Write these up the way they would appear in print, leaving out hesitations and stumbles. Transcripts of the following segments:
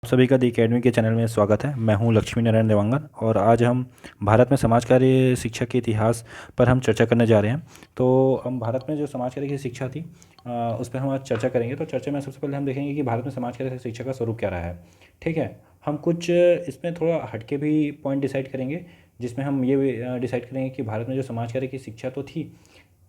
सभी का the academy के चैनल में स्वागत है। मैं हूं लक्ष्मी नारायण देवांगन और आज हम भारत में समाज कार्य शिक्षा के इतिहास पर हम चर्चा करने जा रहे हैं। तो हम भारत में जो समाज कार्य की शिक्षा थी उस पर हम आज चर्चा करेंगे। तो चर्चा में सबसे पहले हम देखेंगे कि भारत में समाज कार्य शिक्षा का स्वरूप क्या रहा है। ठीक है, हम कुछ इसमें थोड़ा हटके भी पॉइंट डिसाइड करेंगे, जिसमें हम ये डिसाइड करेंगे कि भारत में जो समाज कार्य की शिक्षा तो थी,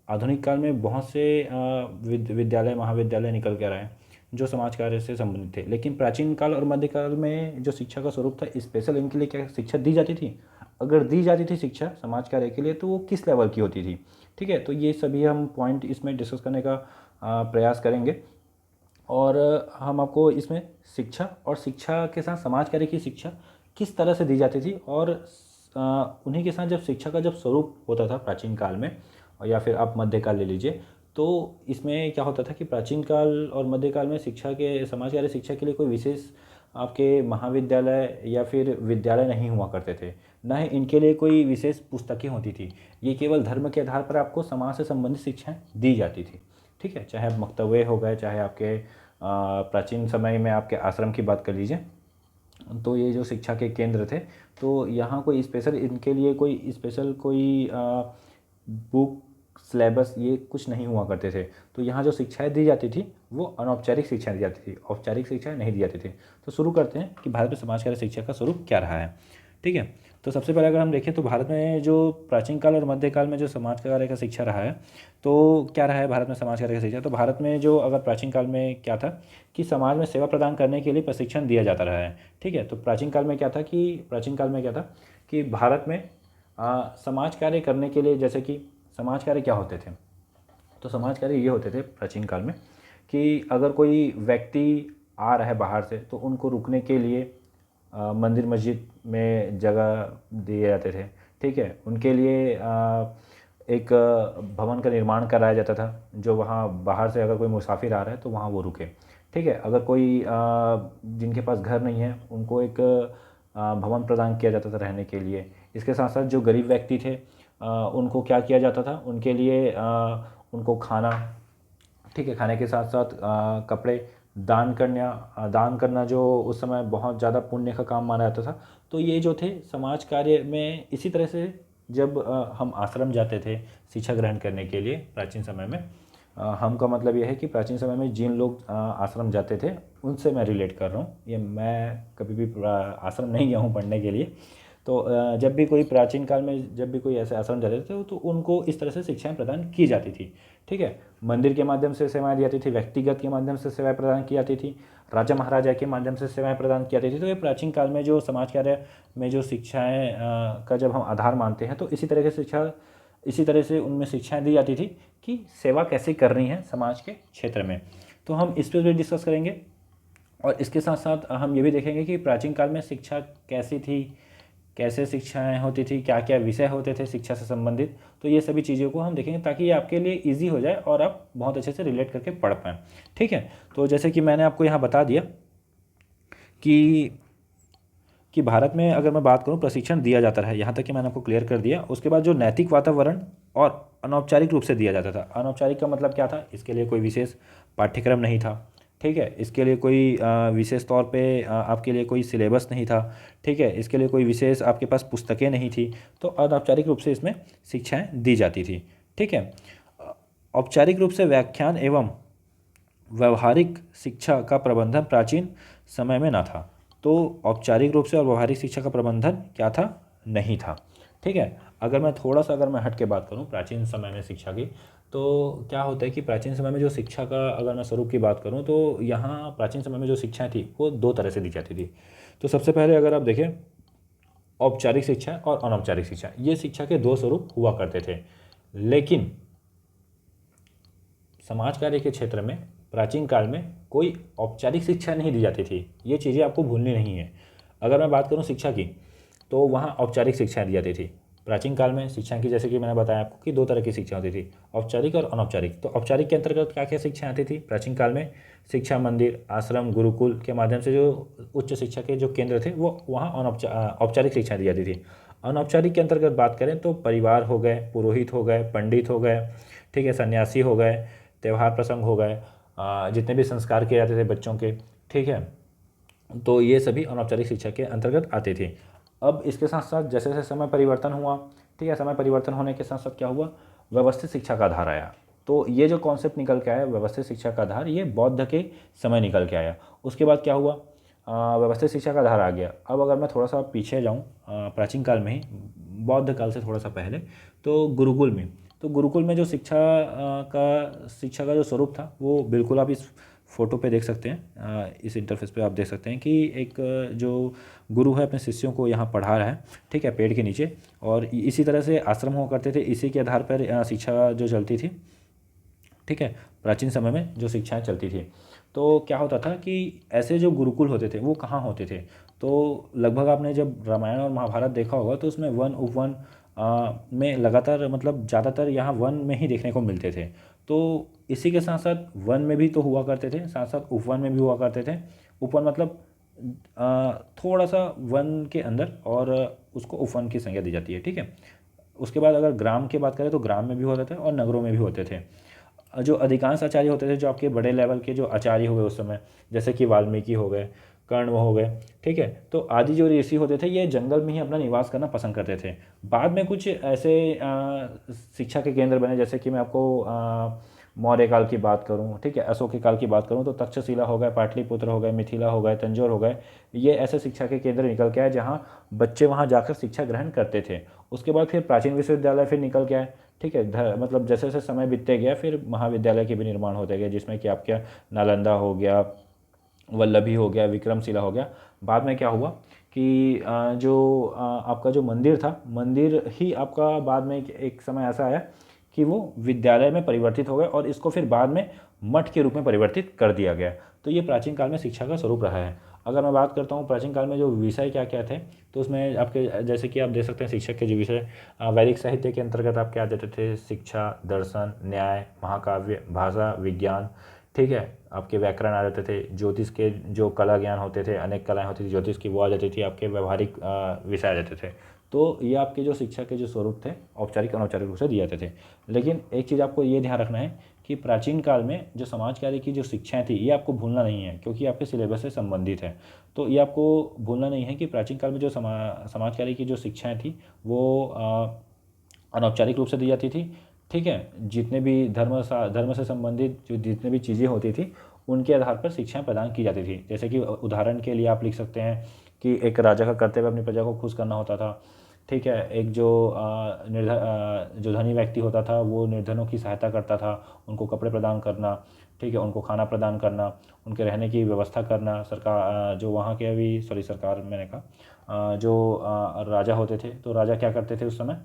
आधुनिक काल में बहुत से विद्यालय महाविद्यालय निकल के आ रहे हैं जो समाज कार्य से संबंधित थे। लेकिन प्राचीन काल और मध्यकाल में जो शिक्षा का स्वरूप था, स्पेशल इनके लिए क्या शिक्षा दी जाती थी, अगर दी जाती थी शिक्षा समाज कार्य के लिए, तो वो किस लेवल की होती थी। ठीक है, तो ये सभी हम पॉइंट इसमें डिस्कस करने का प्रयास करेंगे। और हम आपको इसमें शिक्षा और शिक्षा के साथ समाज कार्य की शिक्षा किस तरह से दी जाती थी, और उन्हीं के साथ जब शिक्षा का जब स्वरूप होता था प्राचीन काल में, या फिर आप मध्यकाल ले लीजिए, तो इसमें क्या होता था कि प्राचीन काल और मध्यकाल में शिक्षा के समाज कार्य शिक्षा के लिए कोई विशेष आपके महाविद्यालय या फिर विद्यालय नहीं हुआ करते थे, न ही इनके लिए कोई विशेष पुस्तकें होती थी। ये केवल धर्म के आधार पर आपको समाज से संबंधित शिक्षाएं दी जाती थी। ठीक है, चाहे आप मक्तवे हो गए, चाहे आपके प्राचीन समय में आपके आश्रम की बात कर लीजिए, तो ये जो शिक्षा के केंद्र थे, तो यहाँ कोई स्पेशल इनके लिए कोई स्पेशल कोई बुक सिलेबस ये कुछ नहीं हुआ करते थे। तो यहाँ जो शिक्षाएं दी जाती थी वो अनौपचारिक शिक्षाएं दी जाती थी, औपचारिक शिक्षाएं नहीं दी जाती थी। तो शुरू करते हैं कि भारत में समाज कार्य शिक्षा का स्वरूप क्या रहा है। ठीक है, तो सबसे पहले अगर हम देखें तो भारत में जो प्राचीन काल और मध्यकाल में जो समाज कार्य का शिक्षा रहा है, तो क्या रहा है भारत में समाज कार्य का शिक्षा। तो भारत में जो अगर प्राचीन काल में क्या था कि समाज में सेवा प्रदान करने के लिए प्रशिक्षण दिया जाता रहा है। ठीक है, तो प्राचीन काल में क्या था कि भारत में समाज कार्य करने के लिए, जैसे कि समाज कार्य क्या होते थे, तो समाज कार्य ये होते थे प्राचीन काल में कि अगर कोई व्यक्ति आ रहा है बाहर से, तो उनको रुकने के लिए मंदिर मस्जिद में जगह दिए जाते थे। ठीक है, उनके लिए एक भवन का निर्माण कराया जाता था, जो वहाँ बाहर से अगर कोई मुसाफिर आ रहा है तो वहाँ वो रुके। ठीक है, अगर कोई जिनके पास घर नहीं है उनको एक भवन प्रदान किया जाता था रहने के लिए। इसके साथ साथ जो गरीब व्यक्ति थे उनको क्या किया जाता था, उनके लिए उनको खाना, ठीक है, खाने के साथ साथ कपड़े दान करना जो उस समय बहुत ज़्यादा पुण्य का काम माना जाता था। तो ये जो थे समाज कार्य में, इसी तरह से जब हम आश्रम जाते थे शिक्षा ग्रहण करने के लिए प्राचीन समय में, हम का मतलब यह है कि प्राचीन समय में जिन लोग आश्रम जाते थे उनसे मैं रिलेट कर रहा हूँ। ये मैं कभी भी आश्रम नहीं गया हूँ पढ़ने के लिए। तो जब भी कोई प्राचीन काल में जब भी कोई ऐसे आश्रम जाते थे तो उनको इस तरह से शिक्षाएं प्रदान की जाती थी। ठीक है, मंदिर के माध्यम से सेवाएं दी जाती थी, व्यक्तिगत के माध्यम से सेवाएं प्रदान की जाती थी, राजा महाराजा के माध्यम से सेवाएं प्रदान की जाती थी। तो ये प्राचीन काल में जो समाज कार्य में जो शिक्षाएं का जब हम आधार मानते हैं, तो इसी तरह से उनमें शिक्षाएं दी जाती थी कि सेवा कैसे करनी है समाज के क्षेत्र में। तो हम इस पर भी डिस्कस करेंगे, और इसके साथ साथ हम ये भी देखेंगे कि प्राचीन काल में शिक्षा कैसी थी, कैसे शिक्षाएं होती थी, क्या क्या विषय होते थे शिक्षा से संबंधित। तो ये सभी चीज़ों को हम देखेंगे ताकि ये आपके लिए इजी हो जाए और आप बहुत अच्छे से रिलेट करके पढ़ पाएँ। ठीक है, तो जैसे कि मैंने आपको यहाँ बता दिया कि भारत में अगर मैं बात करूँ प्रशिक्षण दिया जाता है, यहाँ तक कि मैंने आपको क्लियर कर दिया। उसके बाद जो नैतिक वातावरण और अनौपचारिक रूप से दिया जाता था। अनौपचारिक का मतलब क्या था, इसके लिए कोई विशेष पाठ्यक्रम नहीं था। ठीक है, इसके लिए कोई विशेष तौर पे आपके लिए कोई सिलेबस नहीं था। ठीक है, इसके लिए कोई विशेष आपके पास पुस्तकें नहीं थी। तो अनौपचारिक रूप से इसमें शिक्षाएं दी जाती थी। ठीक है, औपचारिक रूप से व्याख्यान एवं व्यवहारिक शिक्षा का प्रबंधन प्राचीन समय में ना था। तो औपचारिक रूप से और व्यवहारिक शिक्षा का प्रबंधन क्या था, नहीं था। ठीक है, अगर मैं हट के बात करूं प्राचीन समय में शिक्षा की, तो क्या होता है कि प्राचीन समय में जो शिक्षा का अगर मैं स्वरूप की बात करूं, तो यहाँ प्राचीन समय में जो शिक्षा थी वो दो तरह से दी जाती थी। तो सबसे पहले अगर आप देखें, औपचारिक शिक्षा और अनौपचारिक शिक्षा, ये शिक्षा के दो स्वरूप हुआ करते थे। लेकिन समाज कार्य के क्षेत्र में प्राचीन काल में कोई औपचारिक शिक्षा नहीं दी जाती थी। ये चीज़ें आपको भूलनी नहीं है। अगर मैं बात करूं शिक्षा की, तो वहाँ औपचारिक शिक्षा दी जाती थी। प्राचीन काल में शिक्षा की, जैसे कि मैंने बताया आपको कि दो तरह की शिक्षा होती थी, औपचारिक और अनौपचारिक। तो औपचारिक के अंतर्गत क्या क्या शिक्षा आती थी प्राचीन काल में, शिक्षा मंदिर, आश्रम, गुरुकुल के माध्यम से जो उच्च शिक्षा के जो केंद्र थे वो वहाँ औपचारिक शिक्षा दी जाती थी। अनौपचारिक के अंतर्गत बात करें तो परिवार हो गए, पुरोहित हो गए, पंडित हो गए, ठीक है, सन्यासी हो गए, त्यौहार प्रसंग हो गए, जितने भी संस्कार किए जाते थे बच्चों के, ठीक है, तो ये सभी अनौपचारिक शिक्षा के अंतर्गत आते थे। अब इसके साथ साथ जैसे जैसे समय परिवर्तन हुआ, ठीक है, समय परिवर्तन होने के साथ साथ क्या हुआ, व्यवस्थित शिक्षा का आधार आया। तो ये जो कॉन्सेप्ट निकल के आया व्यवस्थित शिक्षा का आधार, ये बौद्ध के समय निकल के आया। उसके बाद क्या हुआ, व्यवस्थित शिक्षा का आधार आ गया। अब अगर मैं थोड़ा सा पीछे जाऊँ, प्राचीन काल में ही, बौद्ध काल से थोड़ा सा पहले, तो गुरुकुल में, तो गुरुकुल में जो शिक्षा का जो स्वरूप था वो बिल्कुल आप इस फोटो पे देख सकते हैं, इस इंटरफेस पे आप देख सकते हैं कि एक जो गुरु है अपने शिष्यों को यहाँ पढ़ा रहा है, ठीक है, पेड़ के नीचे। और इसी तरह से आश्रम हुआ करते थे, इसी के आधार पर शिक्षा जो चलती थी, ठीक है, प्राचीन समय में जो शिक्षाएं चलती थी। तो क्या होता था कि ऐसे जो गुरुकुल होते थे वो कहाँ होते थे, तो लगभग आपने जब रामायण और महाभारत देखा होगा तो उसमें वन उपवन में लगातार, मतलब ज़्यादातर यहाँ वन में ही देखने को मिलते थे। तो इसी के साथ साथ वन में भी तो हुआ करते थे, साथ साथ उपवन में भी हुआ करते थे। उपवन मतलब थोड़ा सा वन के अंदर, और उसको उपवन की संज्ञा दी जाती है, ठीक है। उसके बाद अगर ग्राम की बात करें तो ग्राम में भी होते थे और नगरों में भी होते थे। जो अधिकांश आचार्य होते थे, जो आपके बड़े लेवल के जो आचार्य हुए उस समय, जैसे कि वाल्मीकि हो गए, कर्ण हो गए, ठीक है, तो आदि जो ऋषि होते थे ये जंगल में ही अपना निवास करना पसंद करते थे। बाद में कुछ ऐसे शिक्षा के केंद्र बने, जैसे कि मैं आपको मौर्य काल की बात करूं, ठीक है, अशोक के काल की बात करूं, तो तक्षशिला हो गए, पाटलिपुत्र हो गए, मिथिला हो गए, तंजौर हो गए, ये ऐसे शिक्षा के केंद्र निकल के आए जहाँ बच्चे वहाँ जाकर शिक्षा ग्रहण करते थे। उसके बाद फिर प्राचीन विश्वविद्यालय फिर निकल के आए, ठीक है, मतलब जैसे जैसे समय बीतते गया फिर महाविद्यालय के भी निर्माण होते गए, जिसमें कि आपके नालंदा हो गया, वल्लभी हो गया, विक्रमशिला हो गया। बाद में क्या हुआ कि आपका जो मंदिर था, मंदिर ही आपका बाद में एक समय ऐसा आया कि वो विद्यालय में परिवर्तित हो गए और इसको फिर बाद में मठ के रूप में परिवर्तित कर दिया गया। तो ये प्राचीन काल में शिक्षा का स्वरूप रहा है। अगर मैं बात करता हूँ प्राचीन काल में जो विषय क्या क्या थे, तो उसमें आपके जैसे कि आप देख सकते हैं शिक्षक के जो विषय, वैदिक साहित्य के अंतर्गत आप क्या देते थे, शिक्षा, दर्शन, न्याय, महाकाव्य, भाषा, विज्ञान, ठीक है, आपके व्याकरण आ जाते थे, ज्योतिष के जो कला ज्ञान होते थे, अनेक कलाएं होती थी ज्योतिष की, वो आ जाती थी, आपके व्यवहारिक विषय आ जाते थे। तो ये आपके जो शिक्षा के जो स्वरूप थे औपचारिक अनौपचारिक रूप से दिए जाते थे। लेकिन एक चीज़ आपको ये ध्यान रखना है कि प्राचीन काल में जो समाज कार्य की जो शिक्षाएं थी ये आपको भूलना नहीं है, क्योंकि आपके सिलेबस से संबंधित है। तो ये आपको भूलना नहीं है कि प्राचीन काल में जो समाज कार्य की जो शिक्षाएं थी वो अनौपचारिक रूप से दी जाती थी, ठीक है। जितने भी धर्म से संबंधित जो जितने भी चीज़ें होती थी उनके आधार पर शिक्षाएं प्रदान की जाती थी। जैसे कि उदाहरण के लिए आप लिख सकते हैं कि एक राजा का कर्तव्य अपनी प्रजा को खुश करना होता था, ठीक है। एक जो धनी व्यक्ति होता था वो निर्धनों की सहायता करता था, उनको कपड़े प्रदान करना, ठीक है, उनको खाना प्रदान करना, उनके रहने की व्यवस्था करना। सरकार जो वहाँ के अभी सरकार मैंने कहा, राजा होते थे, तो राजा क्या करते थे उस समय,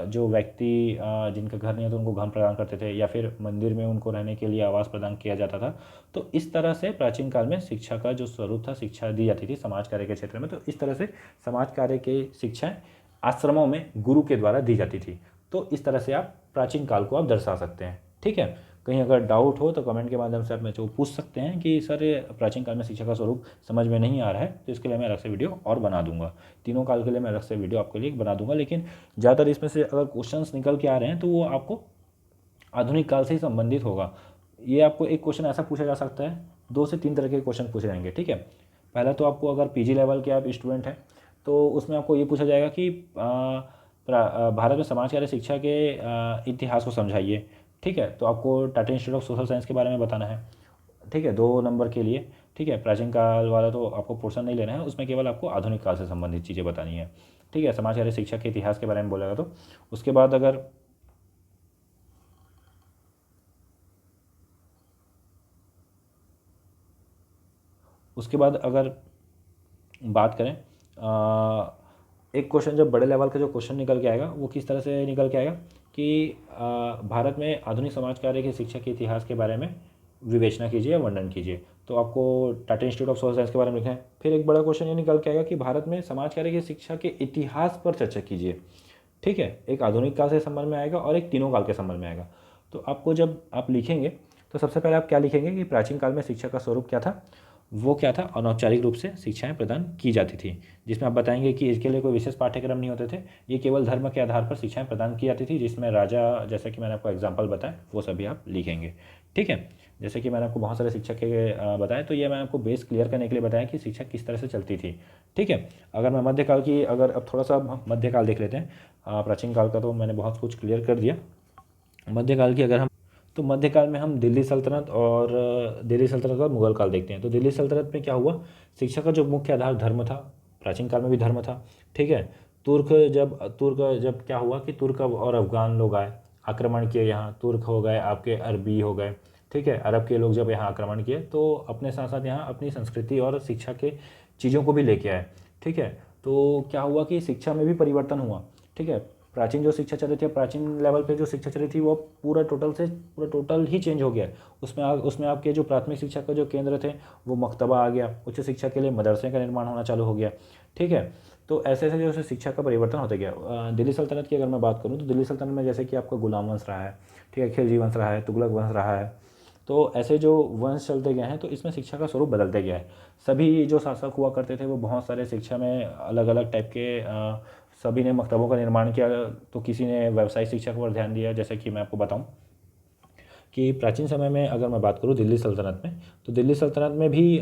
जो व्यक्ति जिनका घर नहीं है तो उनको घर प्रदान करते थे, या फिर मंदिर में उनको रहने के लिए आवास प्रदान किया जाता था। तो इस तरह से प्राचीन काल में शिक्षा का जो स्वरूप था, शिक्षा दी जाती थी समाज कार्य के क्षेत्र में। तो इस तरह से समाज कार्य की शिक्षाएं आश्रमों में गुरु के द्वारा दी जाती थी। तो इस तरह से आप प्राचीन काल को आप दर्शा सकते हैं, ठीक है। कहीं अगर डाउट हो तो कमेंट के माध्यम से आप मुझे पूछ सकते हैं कि सर प्राचीन काल में शिक्षा का स्वरूप समझ में नहीं आ रहा है, तो इसके लिए मैं अलग से वीडियो और बना दूंगा। तीनों काल के लिए मैं अलग से वीडियो आपके लिए बना दूंगा। लेकिन ज़्यादातर इसमें से अगर क्वेश्चंस निकल के आ रहे हैं तो वो आपको आधुनिक काल से ही संबंधित होगा। ये आपको एक क्वेश्चन ऐसा पूछा जा सकता है, 2 से 3 तरह के क्वेश्चन पूछे जाएंगे, ठीक है। पहला तो आपको अगर पीजी लेवल के आप स्टूडेंट हैं तो उसमें आपको ये पूछा जाएगा कि भारत में समाज कार्य शिक्षा के इतिहास को समझाइए, ठीक है। तो आपको Tata institute of social science के बारे में बताना है, ठीक है, 2 नंबर के लिए, ठीक है। प्राचीन काल वाला तो आपको पोर्शन नहीं लेना है, उसमें केवल आपको आधुनिक काल से संबंधित चीज़ें बतानी है, ठीक है। समाज कार्य शिक्षा के इतिहास के बारे में बोलेगा तो उसके बाद अगर बात करें, एक क्वेश्चन जब बड़े लेवल का जो क्वेश्चन निकल के आएगा वो किस तरह से निकल के आएगा कि भारत में आधुनिक समाज कार्य की शिक्षा के इतिहास के बारे में विवेचना कीजिए या वर्णन कीजिए। तो आपको Tata institute of social science के बारे में लिखना है। फिर एक बड़ा क्वेश्चन ये निकल के आएगा कि भारत में समाज कार्य की शिक्षा के इतिहास पर चर्चा कीजिए, ठीक है। एक आधुनिक काल से संबंध में आएगा और एक तीनों काल के संबंध में आएगा। तो आपको जब आप लिखेंगे तो सबसे पहले आप क्या लिखेंगे कि प्राचीन काल में शिक्षा का स्वरूप क्या था, वो क्या था, अनौपचारिक रूप से शिक्षाएं प्रदान की जाती थी, जिसमें आप बताएंगे कि इसके लिए कोई विशेष पाठ्यक्रम नहीं होते थे, ये केवल धर्म के आधार पर शिक्षाएं प्रदान की जाती थी, जिसमें राजा, जैसा कि मैंने आपको एग्जांपल बताया, वो सभी आप लिखेंगे, ठीक है। जैसे कि मैंने आपको बहुत सारे शिक्षक के बताए, तो ये मैंने आपको बेस क्लियर करने के लिए बताया कि शिक्षा किस तरह से चलती थी। ठीक है, अगर मैं मध्यकाल की, अगर अब थोड़ा सा हम मध्यकाल देख लेते हैं। प्राचीन काल का तो मैंने बहुत कुछ क्लियर कर दिया। मध्यकाल की अगर हम, तो मध्यकाल में हम दिल्ली सल्तनत और मुगल काल देखते हैं। तो दिल्ली सल्तनत में क्या हुआ, शिक्षा का जो मुख्य आधार धर्म था, प्राचीन काल में भी धर्म था। ठीक है, तुर्क जब क्या हुआ कि तुर्क और अफगान लोग आए, आक्रमण किए, यहाँ तुर्क हो गए, आपके अरबी हो गए। ठीक है, अरब के लोग जब यहाँ आक्रमण किए तो अपने साथ साथ यहाँ अपनी संस्कृति और शिक्षा के चीज़ों को भी लेके आए। ठीक है, तो क्या हुआ कि शिक्षा में भी परिवर्तन हुआ। ठीक है, प्राचीन जो शिक्षा चल रही थी, प्राचीन लेवल पे जो शिक्षा चल रही थी, वो पूरा टोटल ही चेंज हो गया। उसमें आपके जो प्राथमिक शिक्षा का जो केंद्र थे वो मकतबा आ गया, उच्च शिक्षा के लिए मदरसे का निर्माण होना चालू हो गया। ठीक है, तो ऐसे ऐसे जो शिक्षा का परिवर्तन होता गया। दिल्ली सल्तनत की अगर मैं बात करूँ तो दिल्ली सल्तनत में जैसे कि आपका गुलाम वंश रहा है, ठीक है, खिलजी वंश रहा है, तुगलक वंश रहा है। तो ऐसे जो वंश चलते गए हैं तो इसमें शिक्षा का स्वरूप बदलते गया है। सभी जो शासक हुआ करते थे वो बहुत सारे शिक्षा में अलग अलग टाइप के सभी ने मकतबों का निर्माण किया। तो किसी ने व्यवसायिक शिक्षा पर ध्यान दिया, जैसे कि मैं आपको बताऊं कि प्राचीन समय में अगर मैं बात करूं दिल्ली सल्तनत में, तो दिल्ली सल्तनत में भी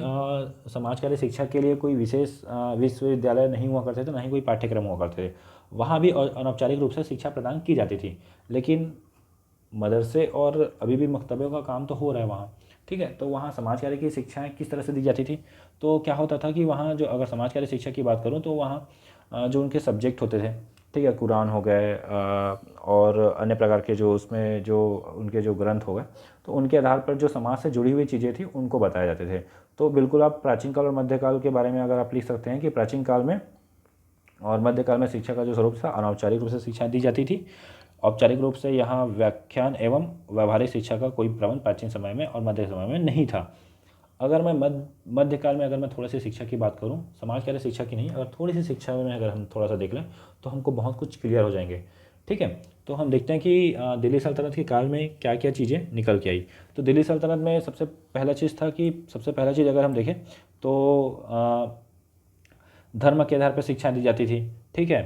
समाजकारी शिक्षा के लिए कोई विशेष विश्वविद्यालय नहीं हुआ करते थे, ना ही कोई पाठ्यक्रम हुआ करते थे। वहाँ भी अनौपचारिक रूप से शिक्षा प्रदान की जाती थी, लेकिन मदरसे और अभी भी मकतबों का काम तो हो रहा है वहाँ। ठीक है, तो वहाँ समाजकार्य की शिक्षाएं किस तरह से दी जाती थी, तो क्या होता था कि वहाँ जो, अगर समाजकार्य शिक्षा की बात करूँ तो वहाँ जो उनके सब्जेक्ट होते थे, ठीक है, कुरान हो गए और अन्य प्रकार के जो उसमें जो उनके जो ग्रंथ हो गए, तो उनके आधार पर जो समाज से जुड़ी हुई चीज़ें थी उनको बताए जाते थे। तो बिल्कुल आप प्राचीन काल और मध्यकाल के बारे में अगर आप लिख सकते हैं कि प्राचीन काल में और मध्यकाल में शिक्षा का जो स्वरूप था, अनौपचारिक रूप से शिक्षा दी जाती थी। औपचारिक रूप से यहाँ व्याख्यान एवं व्यावहारिक शिक्षा का कोई प्रबंध प्राचीन समय में और मध्य समय में नहीं था। अगर मैं मध्यकाल में अगर मैं थोड़ी सी शिक्षा की बात करूँ, समाज कार्य शिक्षा की नहीं, अगर थोड़ी सी शिक्षा में अगर हम थोड़ा सा देख लें तो हमको बहुत कुछ क्लियर हो जाएंगे। ठीक है, तो हम देखते हैं कि दिल्ली सल्तनत के काल में क्या क्या चीज़ें निकल के आई। तो दिल्ली सल्तनत में सबसे पहला चीज़ अगर हम देखें तो धर्म के आधार पर शिक्षा दी जाती थी। ठीक है,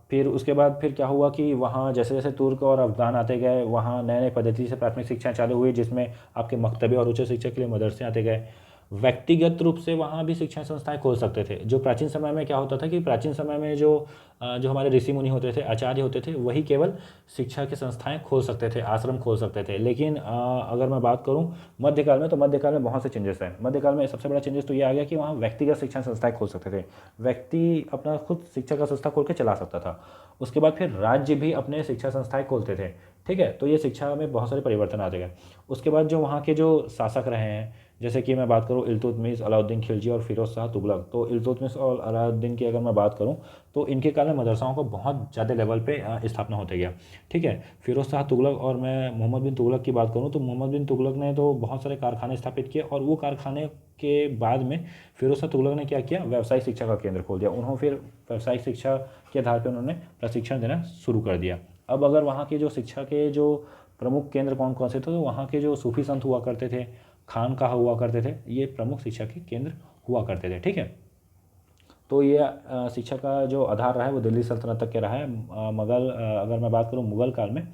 फिर उसके बाद फिर क्या हुआ कि वहाँ जैसे जैसे तुर्क और अफगान आते गए, वहाँ नए नए पद्धति से प्राथमिक शिक्षा चालू हुई, जिसमें आपके मकतबे और उच्च शिक्षा के लिए मदरसे आते गए। व्यक्तिगत रूप से वहाँ भी शिक्षा संस्थाएं खोल सकते थे। जो प्राचीन समय में क्या होता था कि प्राचीन समय में जो हमारे ऋषि मुनि होते थे, आचार्य होते थे, वही केवल शिक्षा की संस्थाएं खोल सकते थे, आश्रम खोल सकते थे। लेकिन अगर मैं बात करूँ मध्यकाल में, तो मध्यकाल में बहुत से चेंजेस हैं। मध्यकाल में सबसे बड़ा चेंजेस तो ये आ गया कि वहाँ व्यक्तिगत शिक्षा संस्थाएं खोल सकते थे, व्यक्ति अपना खुद शिक्षा का संस्था खोल के चला सकता था। उसके बाद फिर राज्य भी अपने शिक्षा संस्थाएं खोलते थे। ठीक है, तो ये शिक्षा में बहुत सारे परिवर्तन आते गए। उसके बाद जो वहाँ के जो शासक रहे हैं, जैसे कि मैं बात करूँ इल्तुतमिश, अलाउद्दीन खिलजी और फिरोज शाह तुगलक, तो इल्तुतमिश और अलाउद्दीन की अगर मैं बात करूँ तो इनके काल में मदरसाओं को बहुत ज़्यादा लेवल पे स्थापना होते गया। ठीक है, फिरोज शाह तुगलक और मैं मोहम्मद बिन तुगलक की बात करूँ तो मोहम्मद बिन तुगलक ने तो बहुत सारे कारखाने स्थापित किए, और वो कारखाने के बाद में फिरोज शाह तुगलक ने क्या किया, व्यवसायिक शिक्षा का केंद्र खोल दिया। उन्होंने फिर व्यावसायिक शिक्षा के आधार पर उन्होंने प्रशिक्षण देना शुरू कर दिया। अब अगर वहाँ के जो शिक्षा के जो प्रमुख केंद्र कौन कौन से थे, तो वहाँ के जो सूफी संत हुआ करते थे, खानकाह हुआ करते थे, ये प्रमुख शिक्षा के केंद्र हुआ करते थे। ठीक है, तो ये शिक्षा का जो आधार रहा है वो दिल्ली सल्तनत तक के रहा है। अगर मैं बात करूँ मुगल काल में,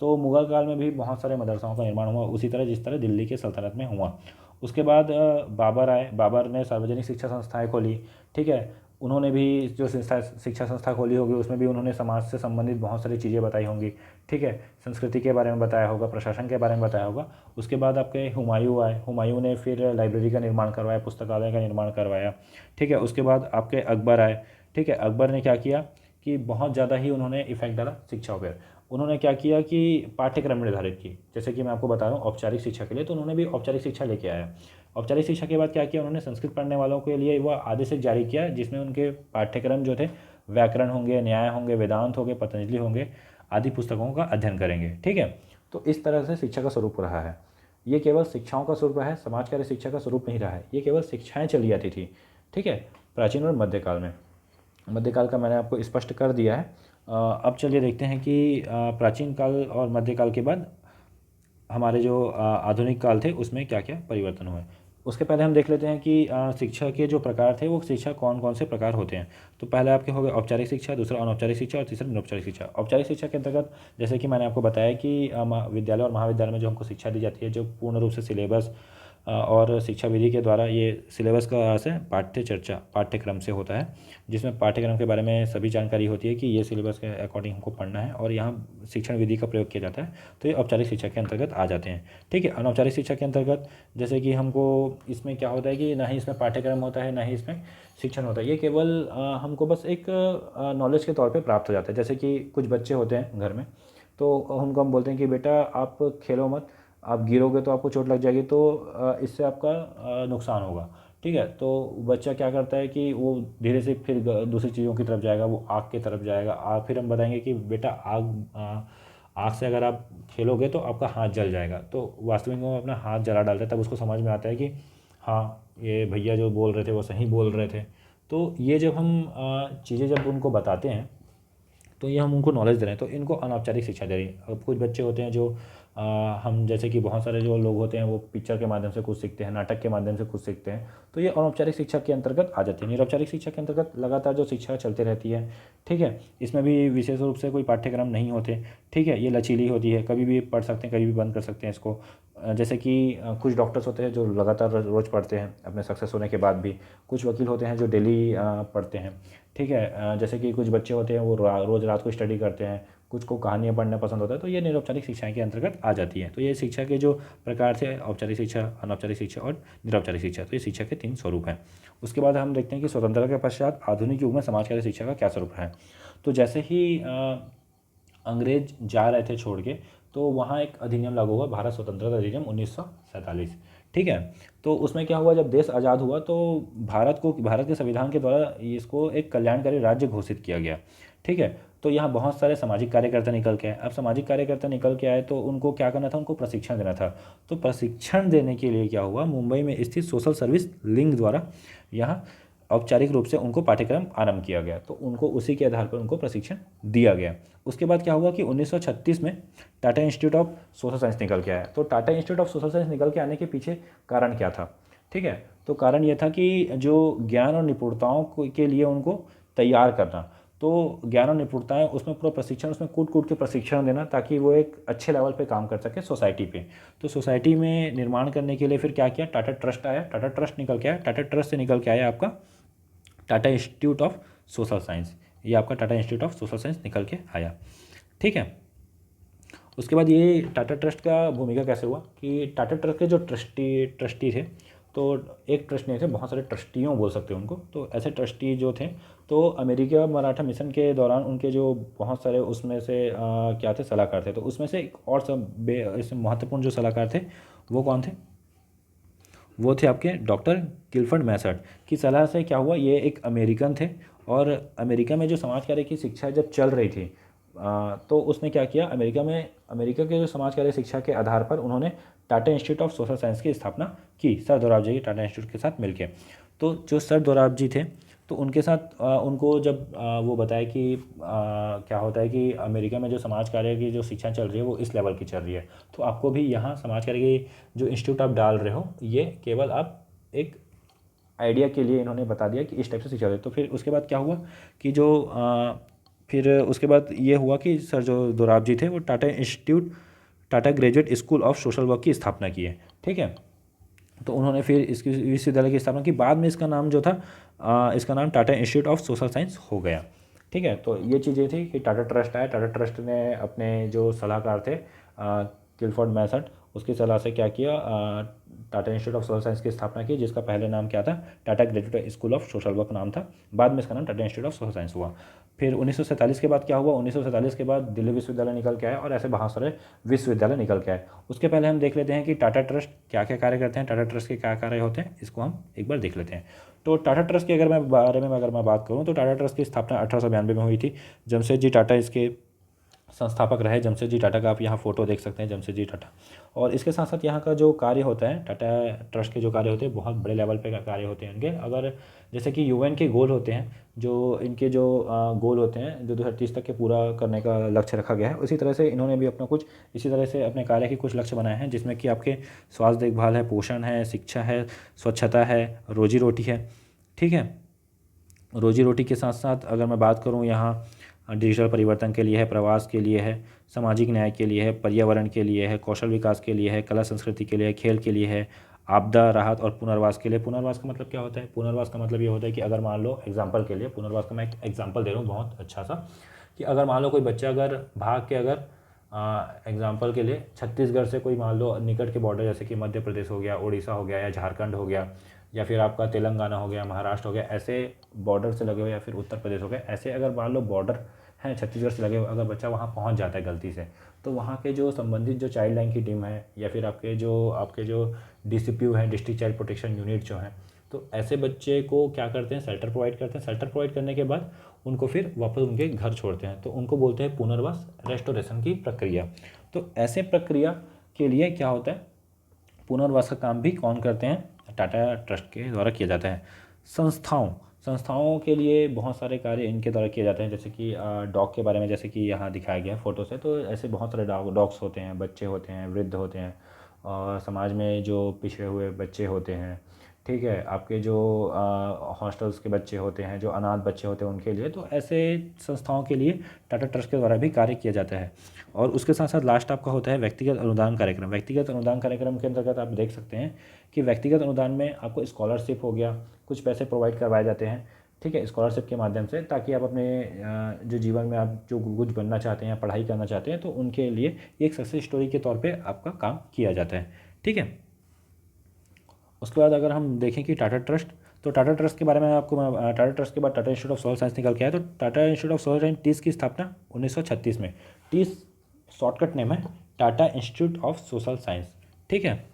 तो मुगल काल में भी बहुत सारे मदरसाओं का निर्माण हुआ, उसी तरह जिस तरह दिल्ली के सल्तनत में हुआ। उसके बाद बाबर आए, बाबर ने सार्वजनिक शिक्षा संस्थाएं खोली। ठीक है, उन्होंने भी जो शिक्षा संस्था खोली होगी उसमें भी उन्होंने समाज से संबंधित बहुत सारी चीज़ें बताई होंगी। ठीक है, संस्कृति के बारे में बताया होगा, प्रशासन के बारे में बताया होगा। उसके बाद आपके हुमायूं आए, हुमायूं ने फिर लाइब्रेरी का निर्माण करवाया, पुस्तकालय का निर्माण करवाया। ठीक है, उसके बाद आपके अकबर आए। ठीक है, अकबर ने क्या किया कि बहुत ज़्यादा ही उन्होंने इफेक्ट डाला शिक्षा पर। उन्होंने क्या किया कि पाठ्यक्रम निर्धारित की, जैसे कि मैं आपको बता रहा हूँ औपचारिक शिक्षा के लिए, तो उन्होंने भी औपचारिक शिक्षा लेके आया। औपचारिक शिक्षा के बाद क्या किया उन्होंने, संस्कृत पढ़ने वालों के लिए वह आदेश जारी किया, जिसमें उनके पाठ्यक्रम जो थे व्याकरण होंगे, न्याय होंगे, वेदांत होंगे, पतंजलि होंगे, आदि पुस्तकों का अध्ययन करेंगे। ठीक है, तो इस तरह से शिक्षा का स्वरूप रहा है। ये केवल शिक्षाओं का स्वरूप रहा है, समाज कार्य शिक्षा का स्वरूप नहीं रहा है। ये केवल शिक्षाएं चली जाती थी। ठीक है, प्राचीन और मध्यकाल में। मध्यकाल का मैंने आपको स्पष्ट कर दिया है। अब चलिए देखते हैं कि प्राचीन काल और मध्यकाल के बाद हमारे जो आधुनिक काल थे उसमें क्या क्या परिवर्तन हुए। उसके पहले हम देख लेते हैं कि शिक्षा के जो प्रकार थे वो शिक्षा कौन कौन से प्रकार होते हैं। तो पहले आपके हो गए औपचारिक शिक्षा, दूसरा अनौपचारिक शिक्षा और तीसरा निरौपचारिक शिक्षा। औपचारिक शिक्षा के अंतर्गत जैसे कि मैंने आपको बताया कि विद्यालय और महाविद्यालय में जो हमको शिक्षा दी जाती है, जो पूर्ण रूप से सिलेबस और शिक्षा विधि के द्वारा ये सिलेबस का से पाठ्यक्रम से होता है, जिसमें पाठ्यक्रम के बारे में सभी जानकारी होती है कि ये सिलेबस के अकॉर्डिंग हमको पढ़ना है और यहाँ शिक्षण विधि का प्रयोग किया जाता है। तो ये औपचारिक शिक्षा के अंतर्गत आ जाते हैं। ठीक है। अनौपचारिक शिक्षा के अंतर्गत जैसे कि हमको इसमें क्या होता है कि ना ही इसमें पाठ्यक्रम होता है, ना ही इसमें शिक्षण होता है। ये केवल हमको बस एक नॉलेज के तौर पे प्राप्त हो जाता है। जैसे कि कुछ बच्चे होते हैं घर में, तो उनको हम बोलते हैं कि बेटा आप खेलो मत, आप गिरोगे तो आपको चोट लग जाएगी, तो इससे आपका नुकसान होगा। ठीक है। तो बच्चा क्या करता है कि वो धीरे से फिर दूसरी चीज़ों की तरफ जाएगा, वो आग की तरफ जाएगा। आग, फिर हम बताएंगे कि बेटा आग से अगर आप खेलोगे तो आपका हाथ जल जाएगा। तो वास्तविक में वो अपना हाथ जला डालता है, तब उसको समझ में आता है कि हाँ, ये भैया जो बोल रहे थे वो सही बोल रहे थे। तो ये जब हम चीज़ें जब उनको बताते हैं तो ये हम उनको नॉलेज दे रहे हैं, तो इनको अनौपचारिक शिक्षा दे रही है। अब कुछ बच्चे होते हैं जो हम जैसे कि बहुत सारे जो लोग होते हैं वो पिक्चर के माध्यम से कुछ सीखते हैं, नाटक के माध्यम से कुछ सीखते हैं, तो ये अनौपचारिक शिक्षा के अंतर्गत आ जाती है। निरौपचारिक शिक्षा के अंतर्गत लगातार जो शिक्षा चलती रहती है। ठीक है। इसमें भी विशेष रूप से कोई पाठ्यक्रम नहीं होते। ठीक है। ये लचीली होती है, कभी भी पढ़ सकते हैं, कभी भी बंद कर सकते हैं इसको। जैसे कि कुछ डॉक्टर्स होते हैं जो लगातार रोज़ पढ़ते हैं अपने सक्सेस होने के बाद भी। कुछ वकील होते हैं जो डेली पढ़ते हैं। ठीक है। जैसे कि कुछ बच्चे होते हैं वो रोज़ रात को स्टडी करते हैं, कुछ को कहानियाँ पढ़ना पसंद होता है। तो ये निरौपचारिक शिक्षाएं के अंतर्गत आ जाती हैं। तो ये शिक्षा के जो प्रकार थे, औपचारिक शिक्षा, अनौपचारिक शिक्षा और निरौपचारिक शिक्षा, तो ये शिक्षा के 3 स्वरूप हैं। उसके बाद हम देखते हैं कि स्वतंत्रता के पश्चात आधुनिक युग में समाजकार्य शिक्षा का क्या स्वरूप है। तो जैसे ही अंग्रेज जा रहे थे छोड़ के, तो वहाँ एक अधिनियम लागू हुआ, भारत स्वतंत्रता अधिनियम 1947। ठीक है। तो उसमें क्या हुआ, जब देश आज़ाद हुआ तो भारत के संविधान के द्वारा इसको एक कल्याणकारी राज्य घोषित किया गया। ठीक है। तो यहाँ बहुत सारे सामाजिक कार्यकर्ता निकल के आए। अब सामाजिक कार्यकर्ता निकल के आए तो उनको क्या करना था, उनको प्रशिक्षण देना था। तो प्रशिक्षण देने के लिए क्या हुआ, मुंबई में स्थित सोशल सर्विस लिंक द्वारा यहाँ औपचारिक रूप से उनको पाठ्यक्रम आरंभ किया गया। तो उनको उसी के आधार पर उनको प्रशिक्षण दिया गया। उसके बाद क्या हुआ कि 1936 में Tata institute of social science निकल के आया। तो Tata institute of social science निकल के आने के पीछे कारण क्या था। ठीक है। तो कारण ये था कि जो ज्ञान और निपुणताओं के लिए उनको तैयार करना। तो ज्ञान और निपुणताएं, उसमें पूरा प्रशिक्षण, उसमें कूट कूट के प्रशिक्षण देना, ताकि वो एक अच्छे लेवल पे काम कर सके सोसाइटी पे। तो सोसाइटी में निर्माण करने के लिए फिर क्या किया, टाटा ट्रस्ट आया। टाटा ट्रस्ट निकल के आया, टाटा ट्रस्ट से निकल के आया आपका Tata institute of social science. ये आपका Tata institute of social science निकल के आया। ठीक है। उसके बाद ये टाटा ट्रस्ट का भूमिका कैसे हुआ कि टाटा ट्रस्ट के जो ट्रस्टी थे, तो एक ट्रस्ट नहीं थे, बहुत सारे ट्रस्टियों बोल सकते हैं उनको। तो ऐसे ट्रस्टी जो थे, तो अमेरिका मराठा मिशन के दौरान उनके जो बहुत सारे उसमें से क्या थे, सलाहकार थे। तो उसमें से एक और सब इसमें महत्वपूर्ण जो सलाहकार थे वो कौन थे, वो थे आपके डॉक्टर गिलफर्ड मैसर्ड की सलाह से क्या हुआ, ये एक अमेरिकन थे और अमेरिका में जो समाज कार्य की शिक्षा जब चल रही थी, तो उसने क्या किया, अमेरिका के जो समाज कार्य शिक्षा के आधार पर उन्होंने Tata institute of social science की स्थापना की, सर दोराबजी टाटा इंस्टीट्यूट के साथ मिलकर। तो जो सर दोराबजी थे, तो उनके साथ उनको जब वो बताया कि क्या होता है कि अमेरिका में जो समाज कार्य की जो शिक्षा चल रही है वो इस लेवल की चल रही है, तो आपको भी यहाँ समाज कार्य की जो इंस्टीट्यूट आप डाल रहे हो, ये केवल आप एक आइडिया के लिए इन्होंने बता दिया कि इस टाइप से शिक्षा दे। तो फिर उसके बाद क्या हुआ कि फिर उसके बाद ये हुआ कि सर जो दोराबजी थे वो Tata graduate school of social work की स्थापना की है। ठीक है। तो उन्होंने फिर इसकी विश्वविद्यालय की स्थापना की। बाद में इसका नाम जो था, इसका नाम Tata institute of social science हो गया। ठीक है। तो ये चीज़ें थी कि टाटा ट्रस्ट आया। टाटा ट्रस्ट ने अपने जो सलाहकार थे गिलफोर्ड मैसर्ड, उसकी सलाह से क्या किया, Tata institute of social science की स्थापना की, जिसका पहले नाम क्या था, Tata graduate school of social work नाम था। बाद में इसका नाम Tata institute of social science हुआ। फिर 1947 के बाद क्या हुआ, 1947 के बाद दिल्ली विश्वविद्यालय निकल के आया और ऐसे बहुत सारे विश्वविद्यालय निकल के आए। उसके पहले हम देख लेते हैं कि टाटा ट्रस्ट क्या क्या कार्य करते हैं, टाटा ट्रस्ट के क्या कार्य होते हैं, इसको हम एक बार देख लेते हैं। तो टाटा ट्रस्ट के बारे में अगर मैं बात करूँ, तो टाटा ट्रस्ट की स्थापना 1892 में हुई थी। जमशेदजी टाटा इसके संस्थापक रहे जमशेदजी टाटा का आप यहाँ फ़ोटो देख सकते हैं, जमशेदजी टाटा। और इसके साथ साथ यहाँ का जो कार्य होता है, टाटा ट्रस्ट के जो कार्य होते हैं बहुत बड़े लेवल पे का कार्य होते हैं इनके। अगर जैसे कि यूएन के गोल होते हैं, जो इनके जो गोल होते हैं जो 2030 तक के पूरा करने का लक्ष्य रखा गया है, उसी तरह से इन्होंने भी अपना कुछ इसी तरह से अपने कार्य के कुछ लक्ष्य बनाए हैं, जिसमें कि आपके स्वास्थ्य देखभाल है, पोषण है, शिक्षा है, स्वच्छता है, रोजी रोटी है। ठीक है, रोजी रोटी के साथ साथ अगर मैं बात करूँ यहाँ डिजिटल परिवर्तन के लिए है, प्रवास के लिए है, सामाजिक न्याय के लिए है, पर्यावरण के लिए है, कौशल विकास के लिए है, कला संस्कृति के लिए है, खेल के लिए है, आपदा राहत और पुनर्वास के लिए। पुनर्वास का मतलब क्या होता है? पुनर्वास का मतलब ये होता है कि अगर मान लो एग्जाम्पल के लिए, पुनर्वास का मैं एक एग्जाम्पल दे रहा हूँ बहुत अच्छा सा, कि अगर मान लो कोई बच्चा अगर भाग के अगर एग्जाम्पल के लिए छत्तीसगढ़ से कोई मान लो निकट के बॉर्डर जैसे कि मध्य प्रदेश हो गया, उड़ीसा हो गया, या झारखंड हो गया, या फिर आपका तेलंगाना हो गया, महाराष्ट्र हो गया, ऐसे बॉर्डर से लगे हुए, या फिर उत्तर प्रदेश हो गया, ऐसे अगर मान लो बॉर्डर हैं छत्तीसगढ़ से लगे हुए, अगर बच्चा वहाँ पहुँच जाता है गलती से, तो वहाँ के जो संबंधित जो चाइल्ड लाइन की टीम है, या फिर आपके जो DCPU है, डिस्ट्रिक्ट चाइल्ड प्रोटेक्शन यूनिट जो है, तो ऐसे बच्चे को क्या करते हैं, शेल्टर प्रोवाइड करते हैं। शेल्टर प्रोवाइड करने के बाद उनको फिर वापस उनके घर छोड़ते हैं, तो उनको बोलते हैं पुनर्वास, रेस्टोरेशन की प्रक्रिया। तो ऐसे प्रक्रिया के लिए क्या होता है, पुनर्वास का काम भी कौन करते हैं? टाटा ट्रस्ट के द्वारा किया जाता है। संस्थाओं के लिए बहुत सारे कार्य इनके द्वारा किए जाते हैं, जैसे कि डॉग के बारे में जैसे कि यहाँ दिखाया गया है फ़ोटो से, तो ऐसे बहुत सारे डॉग्स होते हैं, बच्चे होते हैं, वृद्ध होते हैं, और समाज में जो पिछड़े हुए बच्चे होते हैं, ठीक है, आपके जो हॉस्टल्स के बच्चे होते हैं, जो अनाथ बच्चे होते हैं, उनके लिए, तो ऐसे संस्थाओं के लिए टाटा ट्रस्ट के द्वारा भी कार्य किया जाता है। और उसके साथ साथ लास्ट आपका होता है व्यक्तिगत अनुदान कार्यक्रम। व्यक्तिगत अनुदान कार्यक्रम के अंतर्गत आप देख सकते हैं कि व्यक्तिगत अनुदान में आपको स्कॉलरशिप हो गया, कुछ पैसे प्रोवाइड करवाए जाते हैं, ठीक है, स्कॉलरशिप के माध्यम से, ताकि आप अपने जो जीवन में आप जो कुछ बनना चाहते हैं या पढ़ाई करना चाहते हैं, तो उनके लिए एक सक्सेस स्टोरी के तौर पे आपका काम किया जाता है। ठीक है, उसके बाद अगर हम देखें कि टाटा ट्रस्ट, तो टाटा ट्रस्ट के बारे में टाटा ट्रस्ट के बाद Tata institute of social science निकल के आया। तो Tata institute of social science टीस की स्थापना 1936 में, टीस शॉर्टकट नेम है, Tata institute of social science. ठीक है,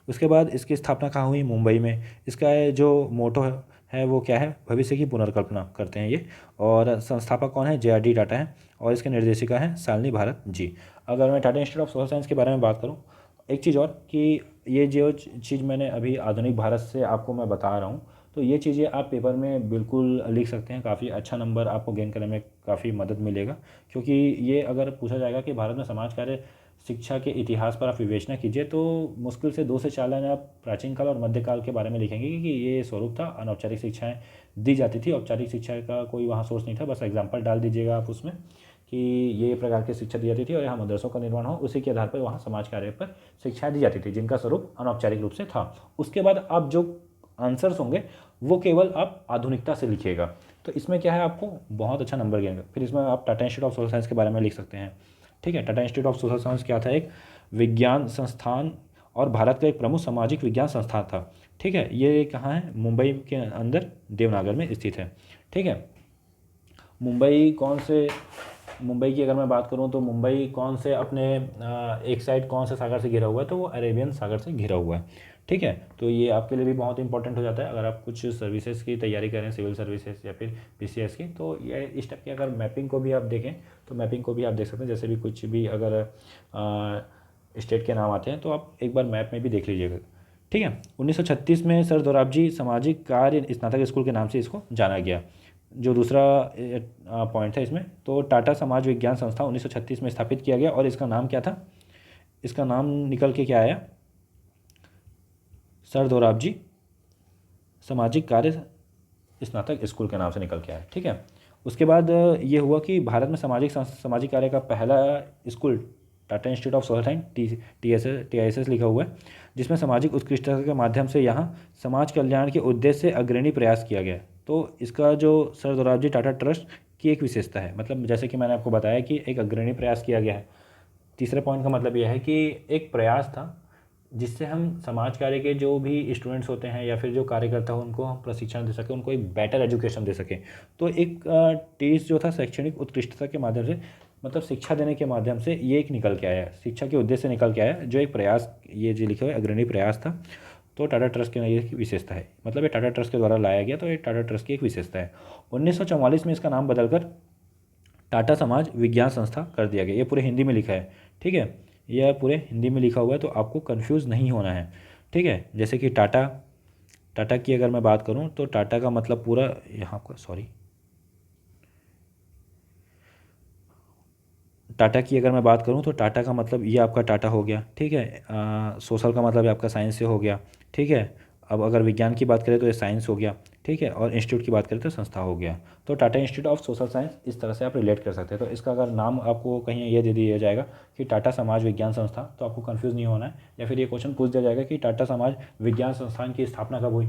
उसके बाद इसकी स्थापना कहाँ हुई? मुंबई में। इसका जो मोटो है वो क्या है? भविष्य की पुनर्कल्पना करते हैं ये। और संस्थापक कौन है? JRD टाटा है, और इसके निर्देशिका हैं शालिनी भारत जी। अगर मैं Tata institute of social science के बारे में बात करूँ, एक चीज़ और कि ये जो चीज़ मैंने अभी आधुनिक भारत से आपको मैं बता रहा हूँ, तो ये चीज़ें आप पेपर में बिल्कुल लिख सकते हैं, काफ़ी अच्छा नंबर आपको गेन करने में काफ़ी मदद मिलेगा। क्योंकि ये अगर पूछा जाएगा कि भारत में समाज कार्य शिक्षा के इतिहास पर आप विवेचना कीजिए, तो मुश्किल से 2 से 4 लाइन आप प्राचीन काल और मध्यकाल के बारे में लिखेंगे कि ये स्वरूप था, अनौपचारिक शिक्षाएं दी जाती थी, औपचारिक शिक्षा का कोई वहाँ सोर्स नहीं था, बस एग्जाम्पल डाल दीजिएगा आप उसमें कि ये प्रकार की शिक्षा दी जाती थी और यहाँ मदरसों का निर्माण हो, उसी के आधार पर वहाँ समाज कार्य पर शिक्षा दी जाती थी, जिनका स्वरूप अनौपचारिक रूप से था। उसके बाद आप जो आंसर्स होंगे वो केवल आप आधुनिकता से लिखिएगा, तो इसमें क्या है, आपको बहुत अच्छा नंबर गिनेगा। फिर इसमें आप Tata institute of social science के बारे में लिख सकते हैं। ठीक है, Tata institute of social science क्या था? एक विज्ञान संस्थान और भारत का एक प्रमुख सामाजिक विज्ञान संस्थान था। ठीक है, ये कहाँ है? मुंबई के अंदर देवनागर में स्थित है। ठीक है, मुंबई की अगर मैं बात करूं, तो मुंबई कौन से अपने एक साइड कौन से सागर से घिरा हुआ है? तो वो अरेबियन सागर से घिरा हुआ है। ठीक है, तो ये आपके लिए भी बहुत इंपॉर्टेंट हो जाता है अगर आप कुछ सर्विसेज की तैयारी करें, सिविल सर्विसेज या फिर PCS की, तो ये इस टाइप की अगर मैपिंग को भी आप देखें, तो मैपिंग को भी आप देख सकते हैं। जैसे भी कुछ भी अगर स्टेट के नाम आते हैं, तो आप एक बार मैप में भी देख लीजिएगा। ठीक है, 1936 में सर दोराबजी सामाजिक कार्य स्नातक स्कूल के नाम से इसको जाना गया। जो दूसरा पॉइंट है इसमें, तो टाटा समाज विज्ञान संस्था 1936 में स्थापित किया गया, और इसका नाम क्या था? इसका नाम निकल के क्या आया? सर दोराबजी सामाजिक कार्य स्नातक स्कूल के नाम से निकल के आया। ठीक है, उसके बाद ये हुआ कि भारत में सामाजिक कार्य का पहला school Tata institute of social science TISS लिखा हुआ है, जिसमें सामाजिक उत्कृष्टता के माध्यम से यहाँ समाज कल्याण के उद्देश्य से अग्रणी प्रयास किया गया। तो इसका जो सर दोराबजी टाटा ट्रस्ट की एक विशेषता है, मतलब जैसे कि मैंने आपको बताया कि एक अग्रणी प्रयास किया गया है। तीसरे पॉइंट का मतलब यह है कि एक प्रयास था जिससे हम समाज कार्य के जो भी स्टूडेंट्स होते हैं या फिर जो कार्यकर्ता हो, उनको हम प्रशिक्षण दे सकें, उनको एक बेटर एजुकेशन दे सकें। तो एक टीस जो था शैक्षणिक उत्कृष्टता के माध्यम से, मतलब शिक्षा देने के माध्यम से, ये एक निकल के आया, शिक्षा के उद्देश्य से निकल के आया, जो एक प्रयास, ये जो लिखा हुआ है अग्रणी प्रयास था। तो टाटा ट्रस्ट की ये विशेषता है, मतलब ये टाटा ट्रस्ट के द्वारा लाया गया, तो ये टाटा ट्रस्ट की एक विशेषता है। 1944 में इसका नाम बदलकर टाटा समाज विज्ञान संस्था कर दिया गया। ये पूरे हिंदी में लिखा है, ठीक है, यह पूरे हिंदी में लिखा हुआ है, तो आपको कंफ्यूज नहीं होना है, ठीक है। जैसे कि टाटा, टाटा की अगर मैं बात करूं तो टाटा का मतलब पूरा यहाँ को, सॉरी, टाटा की अगर मैं बात करूं तो टाटा का मतलब ये आपका टाटा हो गया, ठीक है। सोशल का मतलब ये आपका साइंस से हो गया, ठीक है। अब अगर विज्ञान की बात करें तो ये साइंस हो गया, ठीक है, और इंस्टीट्यूट की बात करें तो संस्था हो गया। तो Tata institute of social science इस तरह से आप रिलेट कर सकते हैं। तो इसका अगर नाम आपको कहीं ये दे दिया जाएगा कि टाटा समाज विज्ञान संस्था, तो आपको कन्फ्यूज़ नहीं होना है। या फिर ये क्वेश्चन पूछ दिया जाएगा कि टाटा समाज विज्ञान संस्थान की स्थापना कब हुई,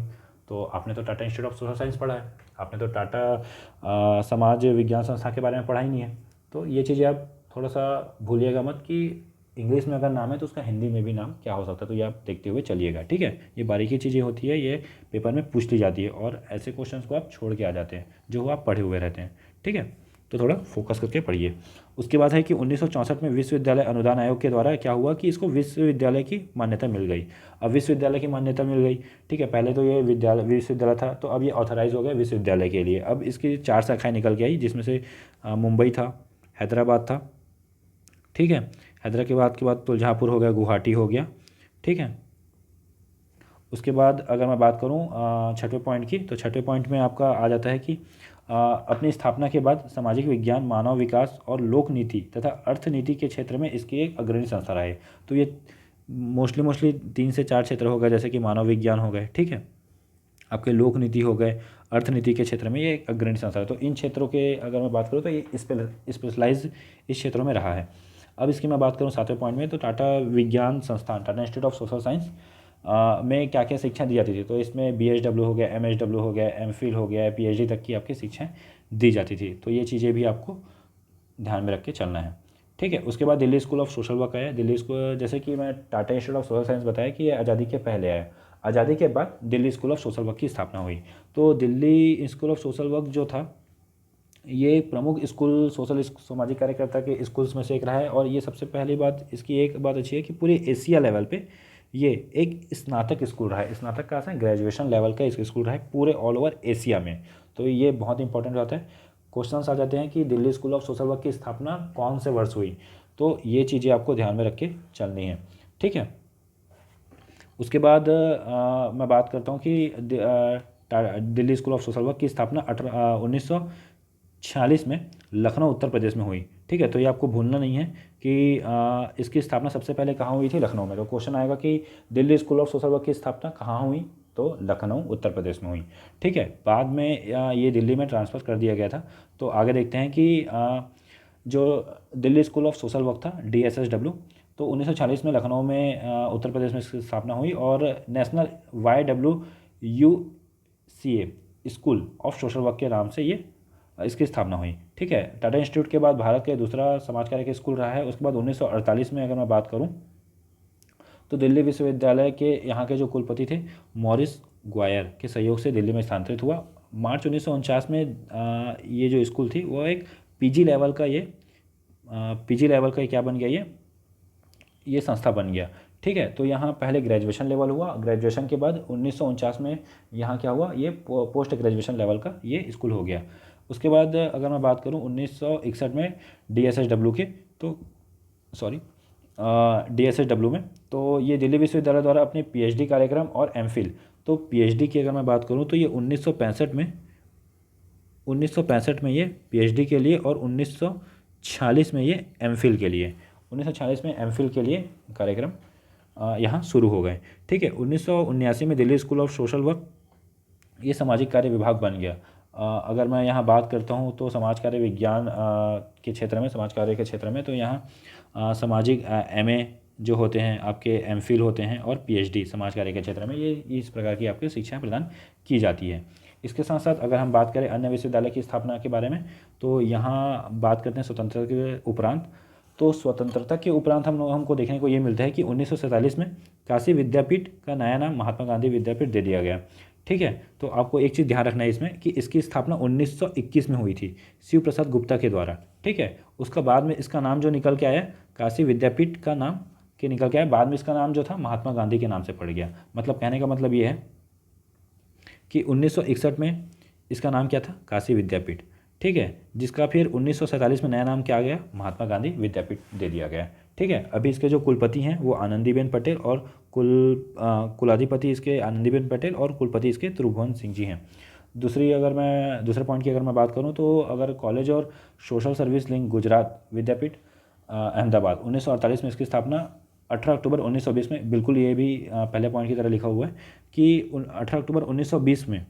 तो आपने तो Tata institute of social science पढ़ा है, आपने तो टाटा समाज विज्ञान संस्था के बारे में पढ़ा ही नहीं है। तो ये चीज़ें आप थोड़ा सा भूलिएगा मत कि इंग्लिश में अगर नाम है तो उसका हिंदी में भी नाम क्या हो सकता है, तो ये आप देखते हुए चलिएगा, ठीक है। ये बारीकी चीज़ें होती है, ये पेपर में पूछ ली जाती है, और ऐसे क्वेश्चंस को आप छोड़ के आ जाते हैं जो आप पढ़े हुए रहते हैं, ठीक है। तो थोड़ा फोकस करके पढ़िए। उसके बाद है कि 1964 में विश्वविद्यालय अनुदान आयोग के द्वारा क्या हुआ कि इसको विश्वविद्यालय की मान्यता मिल गई। अब विश्वविद्यालय की मान्यता मिल गई, ठीक है, पहले तो ये विश्वविद्यालय था, तो अब ये ऑथराइज हो गया विश्वविद्यालय के लिए। अब इसकी 4 शाखाएँ निकल के आई, जिसमें से मुंबई था, हैदराबाद था, ठीक है, हैदराबाद के बाद तुलजापुर हो गया, गुवाहाटी हो गया, ठीक है। उसके बाद अगर मैं बात करूं छठवें पॉइंट की, तो छठवें पॉइंट में आपका आ जाता है कि अपनी स्थापना के बाद सामाजिक विज्ञान, मानव विकास और लोक नीति तथा अर्थनीति के क्षेत्र में इसकी एक अग्रणी संस्था रहा है। तो ये मोस्टली 3 से 4 क्षेत्र हो गए, जैसे कि मानव विज्ञान हो गए, ठीक है, आपके लोक नीति हो गए, अर्थनीति के क्षेत्र में ये एक अग्रणी संस्था है। तो इन क्षेत्रों के अगर मैं बात करूँ तो ये स्पेशलाइज इस क्षेत्रों में रहा है। अब इसकी मैं बात करूँ 7वें पॉइंट में, तो टाटा विज्ञान संस्थान, Tata institute of social science में क्या क्या शिक्षा दी जाती थी। तो इसमें BHW हो गया, MHW हो गया, MPhil हो गया, PhD तक की आपकी शिक्षाएँ दी जाती थी। तो ये चीज़ें भी आपको ध्यान में रख के चलना है, ठीक है। उसके बाद Delhi school of social work आया। दिल्ली स्कूल, जैसे कि मैं Tata institute of social science बताया कि ये आज़ादी के पहले आया, आज़ादी के बाद Delhi school of social work की स्थापना हुई। तो Delhi school of social work जो था, ये प्रमुख स्कूल सोशल सामाजिक कार्यकर्ता के स्कूल्स में से एक रहा है। और ये सबसे पहली बात, इसकी एक बात अच्छी है कि पूरे एशिया लेवल पे ये एक स्नातक स्कूल रहा है। स्नातक का है ग्रेजुएशन लेवल का स्कूल रहा है पूरे ऑल ओवर एशिया में। तो ये बहुत इंपॉर्टेंट होता है। क्वेश्चंस आ जाते हैं कि Delhi school of social work की स्थापना कौन से वर्ष हुई, तो ये चीज़ें आपको ध्यान में रख के चलनी है, ठीक है। उसके बाद मैं बात करता हूँ कि Delhi school of social work की स्थापना 1946 में लखनऊ उत्तर प्रदेश में हुई, ठीक है। तो ये आपको भूलना नहीं है कि इसकी स्थापना सबसे पहले कहाँ हुई थी, लखनऊ में। तो क्वेश्चन आएगा कि Delhi school of social work की स्थापना कहाँ हुई, तो लखनऊ उत्तर प्रदेश में हुई, ठीक है। बाद में ये दिल्ली में ट्रांसफ़र कर दिया गया था। तो आगे देखते हैं कि जो Delhi school of social work था, DSSW, तो 1940 में लखनऊ में उत्तर प्रदेश में इसकी स्थापना हुई। और national YWUCA school of social work के नाम से ये इसकी स्थापना हुई, ठीक है। टाटा इंस्टीट्यूट के बाद भारत के दूसरा समाज कार्य का स्कूल रहा है। उसके बाद 1948 में अगर मैं बात करूं तो दिल्ली विश्वविद्यालय के यहाँ के जो कुलपति थे मॉरिस ग्वायर के सहयोग से दिल्ली में स्थानांतरित हुआ। मार्च 1949 में ये जो स्कूल थी वो एक PG लेवल का क्या बन गया, ये संस्था बन गया, ठीक है। तो यहाँ पहले ग्रेजुएशन लेवल हुआ, ग्रेजुएशन के बाद 1949 में यहाँ क्या हुआ, ये पोस्ट ग्रेजुएशन लेवल का ये स्कूल हो गया। उसके बाद अगर मैं बात करूँ 1961 में DSSW के, तो सॉरी DSSW में, तो ये दिल्ली विश्वविद्यालय द्वारा अपने PhD कार्यक्रम और MPhil, तो PhD की अगर मैं बात करूँ तो ये 1965 में ये PhD के लिए, और 1946 में ये MPhil के लिए, 1946 में MPhil के लिए कार्यक्रम यहाँ शुरू हो गए, ठीक है। 1979 में Delhi school of social work ये सामाजिक कार्य विभाग बन गया। अगर मैं यहाँ बात करता हूँ तो समाज कार्य विज्ञान के क्षेत्र में, समाज कार्य के क्षेत्र में, तो यहाँ सामाजिक MA जो होते हैं आपके, MPhil होते हैं, और PhD समाज कार्य के क्षेत्र में ये इस प्रकार की आपकी शिक्षाएँ प्रदान की जाती है। इसके साथ साथ अगर हम बात करें अन्य विश्वविद्यालय की स्थापना के बारे में, तो यहाँ बात करते हैं स्वतंत्रता के उपरांत। तो स्वतंत्रता के उपरांत हमको देखने को ये मिलता है कि 1947 में काशी विद्यापीठ का नया नाम महात्मा गांधी विद्यापीठ दे दिया गया, ठीक है। तो आपको एक चीज़ ध्यान रखना है इसमें कि इसकी स्थापना 1921 में हुई थी शिव प्रसाद गुप्ता के द्वारा, ठीक है। उसका बाद में इसका नाम जो निकल के आया, काशी विद्यापीठ का नाम के निकल के आया, बाद में इसका नाम जो था महात्मा गांधी के नाम से पड़ गया। मतलब कहने का मतलब ये है कि 1961 में इसका नाम क्या था, काशी विद्यापीठ, ठीक। ठीक है, जिसका फिर 1947 में नया नाम क्या आ गया, महात्मा गांधी विद्यापीठ दे दिया गया। ठीक है, अभी इसके जो कुलपति हैं वो आनंदीबेन पटेल और कुलाधिपति इसके आनंदीबेन पटेल और कुलपति इसके त्रिभुवन सिंह जी हैं। दूसरे पॉइंट की अगर मैं बात करूं तो अगर कॉलेज और social service link Gujarat Vidyapith Ahmedabad 1948 में इसकी स्थापना 18 अक्टूबर 1920 में, बिल्कुल ये भी पहले पॉइंट की तरह लिखा हुआ है कि 18 अक्टूबर 1920 में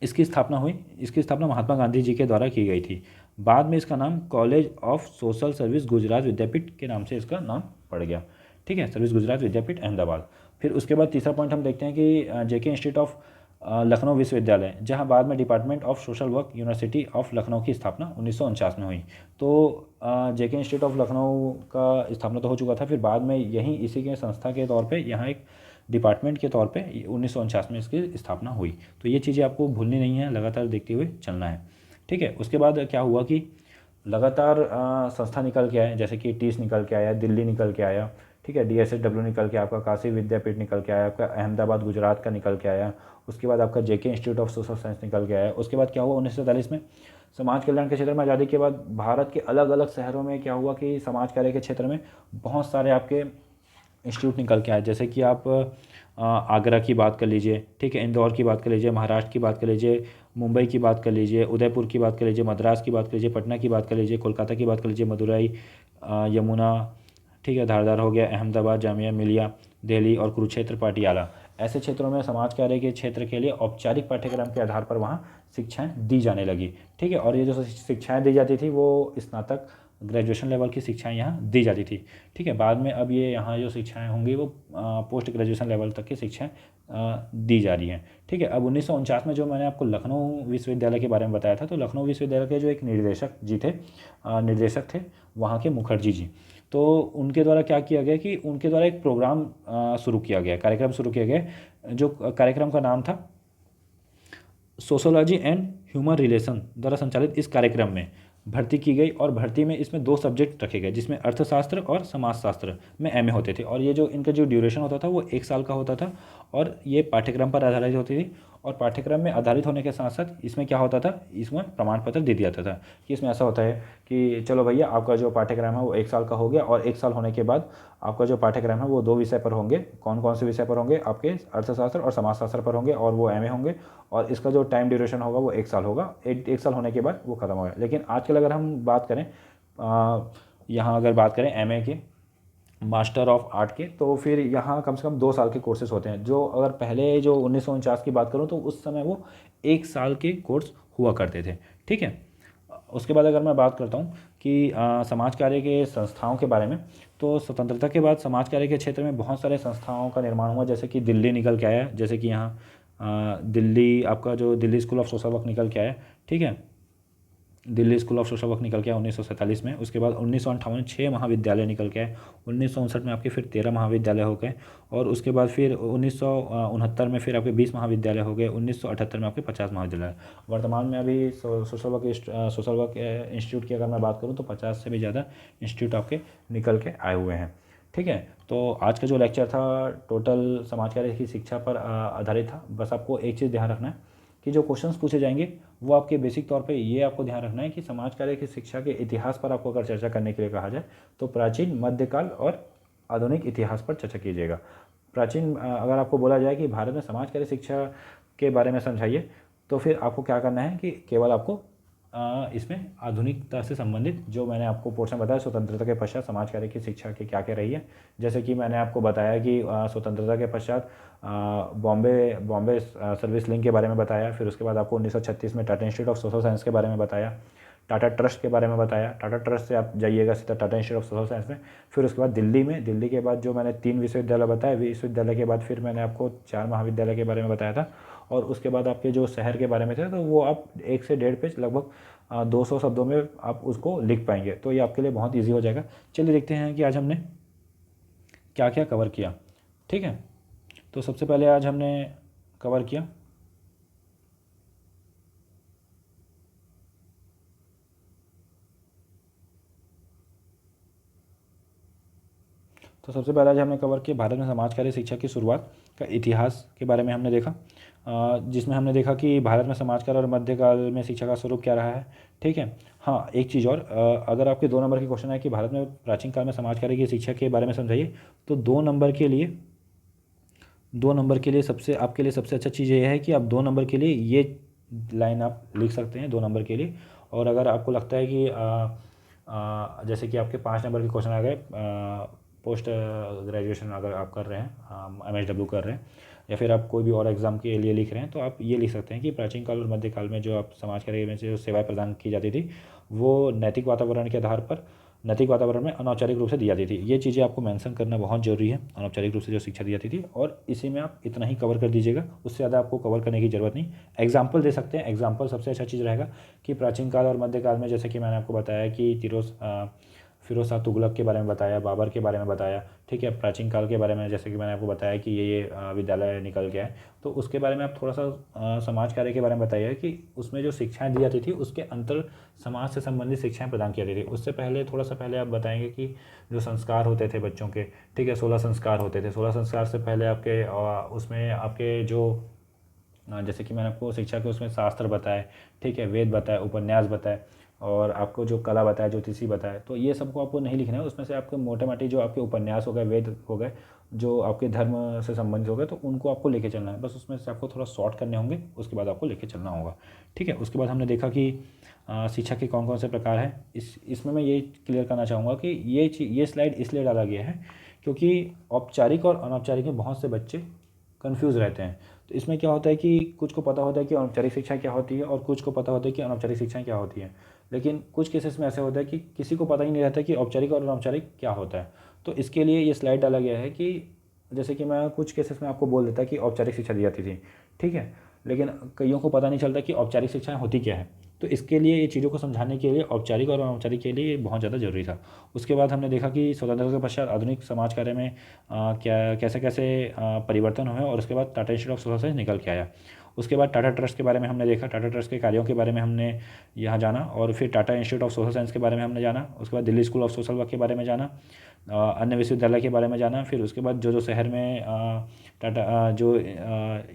इसकी स्थापना हुई। इसकी स्थापना महात्मा गांधी जी के द्वारा की गई थी। बाद में इसका नाम college of social service Gujarat Vidyapith के नाम से इसका नाम पड़ गया। ठीक है, सर्विस गुजरात विद्यापीठ अहमदाबाद। फिर उसके बाद तीसरा पॉइंट हम देखते हैं कि जेके इंस्टीट्यूट ऑफ लखनऊ विश्वविद्यालय, जहां बाद में department of social work university of Lucknow की स्थापना 1949 में हुई। तो जेके इंस्टीट्यूट ऑफ लखनऊ का स्थापना तो हो चुका था, फिर बाद में यहीं इसी के संस्था के तौर पे यहाँ एक डिपार्टमेंट के तौर पे 1949 में इसकी स्थापना हुई। तो ये चीज़ें आपको भूलनी नहीं है, लगातार देखते हुए चलना है। ठीक है, उसके बाद क्या हुआ कि लगातार संस्था निकल के आए, जैसे कि टीस निकल के आया, दिल्ली निकल के आया, ठीक है, DSSW निकल के, आपका काशी विद्यापीठ निकल के आया, आपका अहमदाबाद गुजरात का निकल के आया, उसके बाद आपका जेके इंस्टीट्यूट ऑफ सोशल साइंस निकल के आया। उसके बाद क्या हुआ 1947 में समाज कल्याण के क्षेत्र में आज़ादी के बाद भारत के अलग अलग शहरों में क्या हुआ कि समाज कार्य के क्षेत्र में बहुत सारे आपके इंस्टीट्यूट निकल के आए। जैसे कि आप आगरा की बात कर लीजिए, ठीक है, इंदौर की बात कर लीजिए, महाराष्ट्र की बात कर लीजिए, मुंबई की बात कर लीजिए, उदयपुर की बात कर लीजिए, मद्रास की बात कर लीजिए, पटना की बात कर लीजिए, कोलकाता की बात कर लीजिए, मदुरई, यमुना, ठीक है, धारदार हो गया, अहमदाबाद, जामिया मिलिया, दिल्ली और कुरुक्षेत्र, पाटियाला। ऐसे क्षेत्रों में समाज कार्य के क्षेत्र के लिए औपचारिक पाठ्यक्रम के आधार पर वहाँ शिक्षाएं दी जाने लगी। ठीक है, और ये जो शिक्षाएं दी जाती थी वो स्नातक ग्रेजुएशन लेवल की शिक्षाएं यहाँ दी जाती थी। ठीक है, बाद में अब ये यहाँ जो शिक्षाएं होंगी वो पोस्ट ग्रेजुएशन लेवल तक की शिक्षाएं दी जा रही हैं। ठीक है, अब 1949 में जो मैंने आपको लखनऊ विश्वविद्यालय के बारे में बताया था, तो लखनऊ विश्वविद्यालय के जो एक निर्देशक थे वहाँ के मुखर्जी जी। तो उनके द्वारा क्या किया गया कि उनके द्वारा एक प्रोग्राम शुरू किया गया, कार्यक्रम शुरू किया गया, जो कार्यक्रम का नाम था सोशोलॉजी एंड ह्यूमन रिलेशन द्वारा संचालित। इस कार्यक्रम में भर्ती की गई और भर्ती में इसमें 2 सब्जेक्ट रखे गए, जिसमें अर्थशास्त्र और समाजशास्त्र में MA होते थे। और ये जो इनका जो ड्यूरेशन होता था वो 1 साल का होता था और ये पाठ्यक्रम पर आधारित होती थी। और पाठ्यक्रम में आधारित होने के साथ साथ इसमें क्या होता था, इसमें प्रमाण पत्र दे दिया जाता था कि इसमें ऐसा होता है कि चलो भैया आपका जो पाठ्यक्रम है वो 1 साल का हो गया, और 1 साल होने के बाद आपका जो पाठ्यक्रम है वो 2 विषय पर होंगे। कौन कौन से विषय पर होंगे, आपके अर्थशास्त्र और समाजशास्त्र पर होंगे, और वो MA होंगे, और इसका जो टाइम ड्यूरेशन होगा वो 1 साल होगा। एक साल होने के बाद वो खत्म होगा। लेकिन आजकल अगर हम बात करें यहाँ अगर बात करें MA की, मास्टर ऑफ आर्ट के, तो फिर यहाँ कम से कम 2 साल के कोर्सेज होते हैं। जो अगर पहले जो 1949 की बात करूँ तो उस समय वो 1 साल के कोर्स हुआ करते थे। ठीक है, उसके बाद अगर मैं बात करता हूँ कि समाज कार्य के संस्थाओं के बारे में, तो स्वतंत्रता के बाद समाज कार्य के क्षेत्र में बहुत सारे संस्थाओं का निर्माण हुआ। जैसे कि दिल्ली निकल के आया, जैसे कि यहाँ दिल्ली आपका जो Delhi school of social work निकल के आया। ठीक है, Delhi school of social work निकल के आया 1947 में। उसके बाद 1958 में 6 महाविद्यालय निकल के आए। 1959 में आपके फिर 13 महाविद्यालय हो गए, और उसके बाद फिर 1969 में फिर आपके 20 महाविद्यालय हो गए। 1978 में आपके 50 महाविद्यालय। वर्तमान में अभी सोशल वर्क इंस्टीट्यूट की अगर मैं बात करूँ तो 50 से भी ज़्यादा इंस्टीट्यूट आपके निकल के आए हुए हैं। ठीक है, तो आज का जो लेक्चर था टोटल समाज कार्य की शिक्षा पर आधारित था। बस आपको एक चीज़ ध्यान रखना है कि जो क्वेश्चंस पूछे जाएंगे वो आपके बेसिक तौर पे ये आपको ध्यान रखना है कि समाज कार्य की शिक्षा के इतिहास पर आपको अगर चर्चा करने के लिए कहा जाए तो प्राचीन, मध्यकाल और आधुनिक इतिहास पर चर्चा कीजिएगा। प्राचीन अगर आपको बोला जाए कि भारत में समाज कार्य शिक्षा के बारे में समझाइए, तो फिर आपको क्या करना है कि केवल आपको इसमें आधुनिकता से संबंधित जो मैंने आपको पोर्शन बताया स्वतंत्रता के पश्चात समाज कार्य की शिक्षा की क्या क्या रही है। जैसे कि मैंने आपको बताया कि स्वतंत्रता के पश्चात बॉम्बे सर्विस लिंक के बारे में बताया। फिर उसके बाद आपको 1936 में Tata institute of social science के बारे में बताया, टाटा ट्रस्ट के बारे में बताया। टाटा ट्रस्ट से आप जाइएगा सीधा Tata institute of social science में। फिर उसके बाद दिल्ली के बाद जो मैंने 3 विश्वविद्यालय बताए, विश्वविद्यालय के बाद फिर मैंने आपको 4 महाविद्यालय के बारे में बताया था। और उसके बाद आपके जो शहर के बारे में थे तो वो आप 1 से 1.5 पेज लगभग 200 शब्दों में आप उसको लिख पाएंगे, तो ये आपके लिए बहुत ईजी हो जाएगा। चलिए देखते हैं कि आज हमने क्या क्या कवर किया। ठीक है, तो सबसे पहले आज हमने कवर किया तो सबसे पहले आज हमने कवर किया भारत में समाज कार्य शिक्षा की शुरुआत का इतिहास के बारे में हमने देखा, जिसमें हमने देखा कि भारत में समाज कार्य और मध्यकाल में शिक्षा का स्वरूप क्या रहा है। ठीक है। हाँ, एक चीज़ और, अगर आपके 2 नंबर की क्वेश्चन है कि भारत में प्राचीन काल में समाज कार्य की शिक्षा के बारे में समझाइए, तो 2 नंबर के लिए सबसे अच्छा चीज़ ये है कि आप 2 नंबर के लिए ये लाइन आप लिख सकते हैं 2 नंबर के लिए। और अगर आपको लगता है कि जैसे कि आपके 5 नंबर के क्वेश्चन आ गए, पोस्ट ग्रेजुएशन अगर आप कर रहे हैं, MSW कर रहे हैं, या फिर आप कोई भी और एग्ज़ाम के लिए लिख रहे हैं, तो आप ये लिख सकते हैं कि प्राचीन काल और मध्यकाल में जो आप समाज कार्य में जो सेवाएं प्रदान की जाती थी, वो नैतिक वातावरण में अनौपचारिक रूप से दी जाती थी। ये चीज़ें आपको मेंशन करना बहुत ज़रूरी है, अनौपचारिक रूप से जो शिक्षा दी जाती थी, और इसी में आप इतना ही कवर कर दीजिएगा, उससे ज़्यादा आपको कवर करने की ज़रूरत नहीं। एग्जाम्पल दे सकते हैं, एग्जाम्पल सबसे अच्छा चीज़ रहेगा कि प्राचीन काल और मध्यकाल में, जैसे कि मैंने आपको बताया कि फिरोज शाह तुगलक के बारे में बताया, बाबर के बारे में बताया। ठीक है। प्राचीन काल के बारे में जैसे कि मैंने आपको बताया कि ये विद्यालय निकल गया है, तो उसके बारे में आप थोड़ा सा समाज कार्य के बारे में बताइए कि उसमें जो शिक्षाएं दी जाती थी उसके अंतर समाज से संबंधित शिक्षाएं प्रदान की जाती थी। उससे पहले थोड़ा सा पहले आप बताएंगे कि जो संस्कार होते थे बच्चों के, ठीक है, 16 संस्कार होते थे। 16 संस्कार से पहले आपके उसमें आपके जो जैसे कि मैंने आपको शिक्षा के उसमें शास्त्र बताए, ठीक है, वेद बताए, उपन्यास बताए, और आपको जो कला बताया, ज्योतिषी बताए, तो ये सबको आपको नहीं लिखना है। उसमें से आपके मोटे माटी जो आपके उपन्यास हो गए, वेद हो गए, जो आपके धर्म से संबंधित हो गए, तो उनको आपको लेके चलना है। बस उसमें से आपको थोड़ा शॉर्ट करने होंगे, उसके बाद आपको लेके चलना होगा। ठीक है। उसके बाद हमने देखा कि शिक्षा के कौन कौन से प्रकार हैं। इसमें मैं ये क्लियर करना चाहूँगा कि ये स्लाइड इसलिए डाला गया है क्योंकि औपचारिक और अनौपचारिक में बहुत से बच्चे कन्फ्यूज़ रहते हैं। तो इसमें क्या होता है कि कुछ को पता होता है कि औपचारिक शिक्षा क्या होती है, और कुछ को पता होता है कि अनौपचारिक शिक्षाएं क्या होती हैं। लेकिन कुछ केसेस में ऐसा होता है कि किसी को पता ही नहीं रहता कि औपचारिक और अनौपचारिक क्या होता है। तो इसके लिए ये स्लाइड डाला गया है कि जैसे कि मैं कुछ केसेस में आपको बोल देता कि औपचारिक शिक्षा दी जाती थी, ठीक है, लेकिन कईयों को पता नहीं चलता कि औपचारिक शिक्षाएं होती क्या है। तो इसके लिए ये चीज़ों को समझाने के लिए औपचारिक और अनौपचारिक के लिए ये बहुत ज़्यादा ज़रूरी था। उसके बाद हमने देखा कि स्वतंत्रता के पश्चात आधुनिक समाज कार्य में क्या कैसे कैसे परिवर्तन हुए, और उसके बाद Tata institute of social science निकल के आया। उसके बाद टाटा ट्रस्ट के बारे में हमने देखा, टाटा ट्रस्ट के कार्यों के बारे में हमने यहाँ जाना, और फिर Tata institute of social science के बारे में हमने जाना। उसके बाद Delhi school of social work के बारे में जाना, अन्य विश्वविद्यालय के बारे में जाना। फिर उसके बाद जो जो शहर में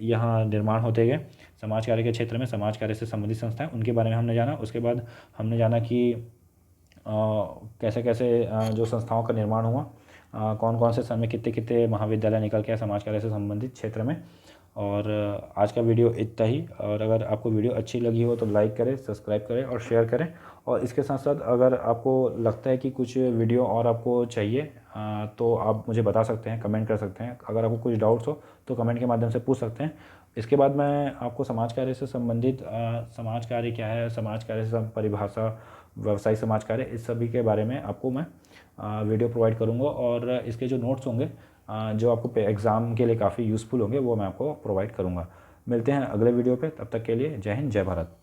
यहाँ निर्माण होते गए समाज कार्य के क्षेत्र में, समाज कार्य से संबंधित संस्थाएं, उनके बारे में हमने जाना। उसके बाद हमने जाना कि कैसे कैसे जो संस्थाओं का निर्माण हुआ, कौन कौन से समय कितने कितने महाविद्यालय निकल के आए समाज कार्य से संबंधित क्षेत्र में। और आज का वीडियो इतना ही। और अगर आपको वीडियो अच्छी लगी हो तो लाइक करें, सब्सक्राइब करें और शेयर करें। और इसके साथ साथ अगर आपको लगता है कि कुछ वीडियो और आपको चाहिए, तो आप मुझे बता सकते हैं, कमेंट कर सकते हैं। अगर आपको कुछ डाउट्स हो तो कमेंट के माध्यम से पूछ सकते हैं। इसके बाद मैं आपको समाज कार्य से संबंधित समाज कार्य क्या है, समाज कार्य से परिभाषा, व्यवसायिक समाज कार्य, इस सभी के बारे में आपको मैं वीडियो प्रोवाइड करूँगा। और इसके जो नोट्स होंगे जो आपको एग्ज़ाम के लिए काफ़ी यूज़फुल होंगे, वो मैं आपको प्रोवाइड करूँगा। मिलते हैं अगले वीडियो पे, तब तक के लिए जय हिंद, जय भारत।